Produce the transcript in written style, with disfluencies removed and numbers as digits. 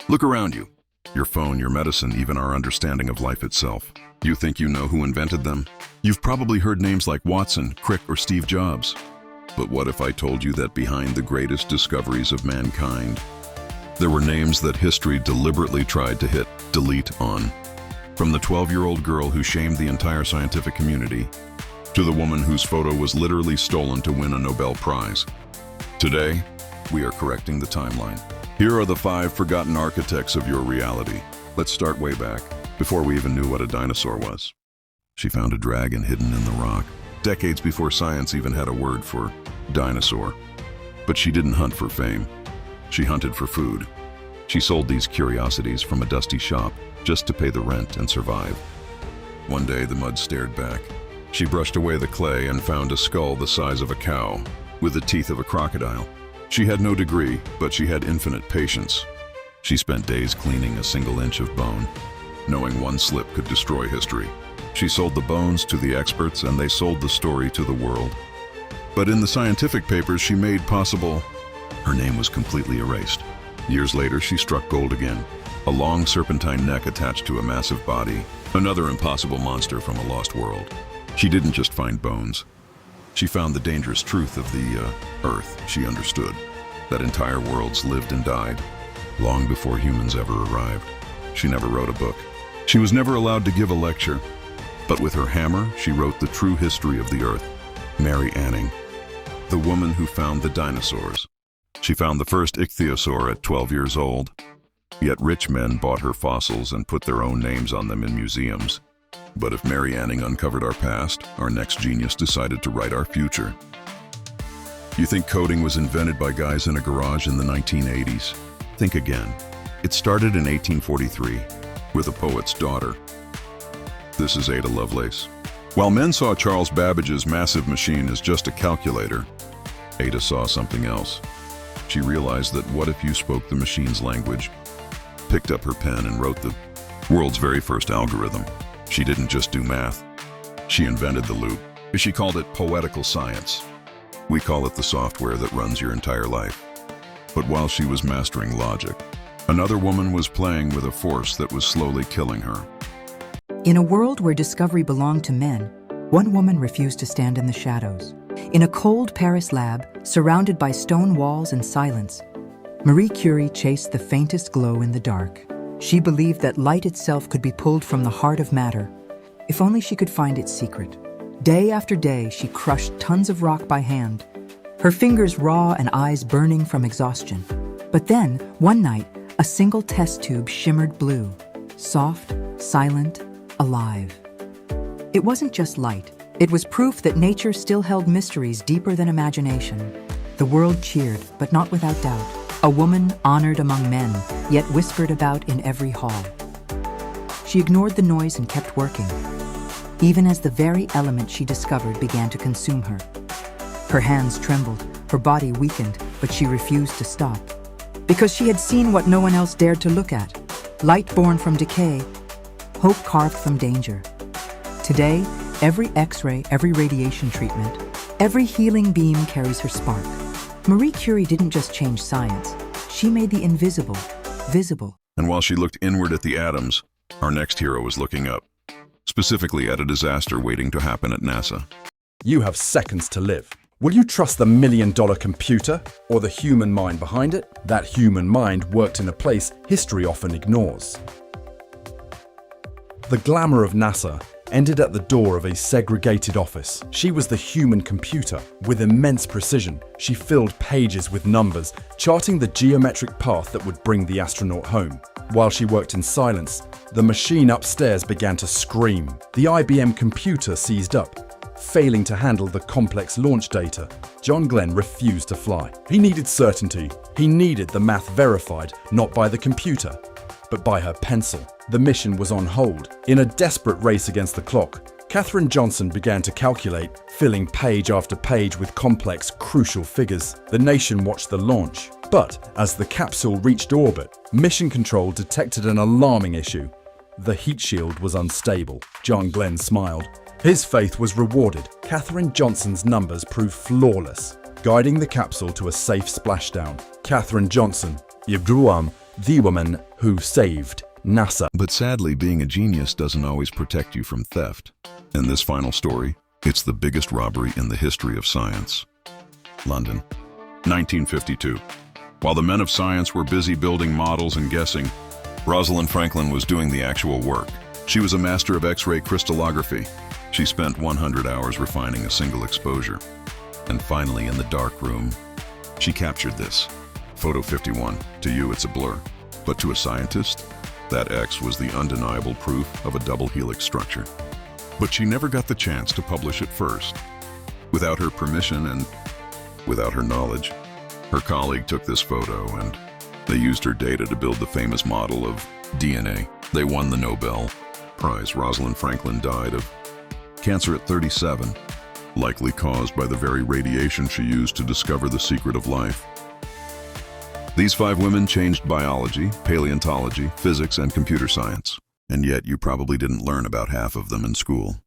Look around you. Your phone, your medicine, even our understanding of life itself. You think you know who invented them? You've probably heard names like Watson, Crick, or Steve Jobs. But what if I told you that behind the greatest discoveries of mankind, there were names that history deliberately tried to hit delete on? From the 12-year-old girl who shamed the entire scientific community, to the woman whose photo was literally stolen to win a Nobel Prize. Today, we are correcting the timeline. Here are the 5 forgotten architects of your reality. Let's start way back, before we even knew what a dinosaur was. She found a dragon hidden in the rock, decades before science even had a word for dinosaur. But she didn't hunt for fame. She hunted for food. She sold these curiosities from a dusty shop just to pay the rent and survive. One day, the mud stared back. She brushed away the clay and found a skull the size of a cow, with the teeth of a crocodile. She had no degree, but she had infinite patience. She spent days cleaning a single inch of bone, knowing one slip could destroy history. She sold the bones to the experts, and they sold the story to the world. But in the scientific papers she made possible, her name was completely erased. Years later, she struck gold again. A long serpentine neck attached to a massive body, another impossible monster from a lost world. She didn't just find bones. She found the dangerous truth of the Earth. She understood that entire worlds lived and died long before humans ever arrived. She never wrote a book. She was never allowed to give a lecture. But with her hammer, she wrote the true history of the Earth. Mary Anning, the woman who found the dinosaurs. She found the first ichthyosaur at 12 years old. Yet rich men bought her fossils and put their own names on them in museums. But if Mary Anning uncovered our past, our next genius decided to write our future. You think coding was invented by guys in a garage in the 1980s? Think again. It started in 1843 with a poet's daughter. This is Ada Lovelace. While men saw Charles Babbage's massive machine as just a calculator, Ada saw something else. She realized that what if you spoke the machine's language, picked up her pen and wrote the world's very first algorithm. She didn't just do math. She invented the loop. She called it poetical science. We call it the software that runs your entire life. But while she was mastering logic, another woman was playing with a force that was slowly killing her. In a world where discovery belonged to men, one woman refused to stand in the shadows. In a cold Paris lab, surrounded by stone walls and silence, Marie Curie chased the faintest glow in the dark. She believed that light itself could be pulled from the heart of matter, if only she could find its secret. Day after day, she crushed tons of rock by hand, her fingers raw and eyes burning from exhaustion. But then, one night, a single test tube shimmered blue, soft, silent, alive. It wasn't just light. It was proof that nature still held mysteries deeper than imagination. The world cheered, but not without doubt. A woman honored among men, yet whispered about in every hall. She ignored the noise and kept working, even as the very element she discovered began to consume her. Her hands trembled, her body weakened, but she refused to stop. Because she had seen what no one else dared to look at. Light born from decay, hope carved from danger. Today, every X-ray, every radiation treatment, every healing beam carries her spark. Marie Curie didn't just change science, she made the invisible visible. And while she looked inward at the atoms, our next hero was looking up, specifically at a disaster waiting to happen at NASA. You have seconds to live. Will you trust the million-dollar computer or the human mind behind it? That human mind worked in a place history often ignores. The glamour of NASA ended at the door of a segregated office. She was the human computer. With immense precision, she filled pages with numbers, charting the geometric path that would bring the astronaut home. While she worked in silence, the machine upstairs began to scream. The IBM computer seized up, failing to handle the complex launch data. John Glenn refused to fly. He needed certainty. He needed the math verified, not by the computer, but by her pencil. The mission was on hold. In a desperate race against the clock, Katherine Johnson began to calculate, filling page after page with complex, crucial figures. The nation watched the launch. But as the capsule reached orbit, Mission Control detected an alarming issue. The heat shield was unstable. John Glenn smiled. His faith was rewarded. Katherine Johnson's numbers proved flawless, guiding the capsule to a safe splashdown. Katherine Johnson, the woman who saved NASA. But sadly, being a genius doesn't always protect you from theft. In this final story, it's the biggest robbery in the history of science. London, 1952. While the men of science were busy building models and guessing, Rosalind Franklin was doing the actual work. She was a master of X-ray crystallography. She spent 100 hours refining a single exposure. And finally, in the dark room, she captured this. Photo 51. To you, it's a blur. But to a scientist, that X was the undeniable proof of a double helix structure. But she never got the chance to publish it first. Without her permission and without her knowledge, her colleague took this photo and they used her data to build the famous model of DNA. They won the Nobel Prize. Rosalind Franklin died of cancer at 37, likely caused by the very radiation she used to discover the secret of life. These 5 women changed biology, paleontology, physics, and computer science. And yet you probably didn't learn about half of them in school.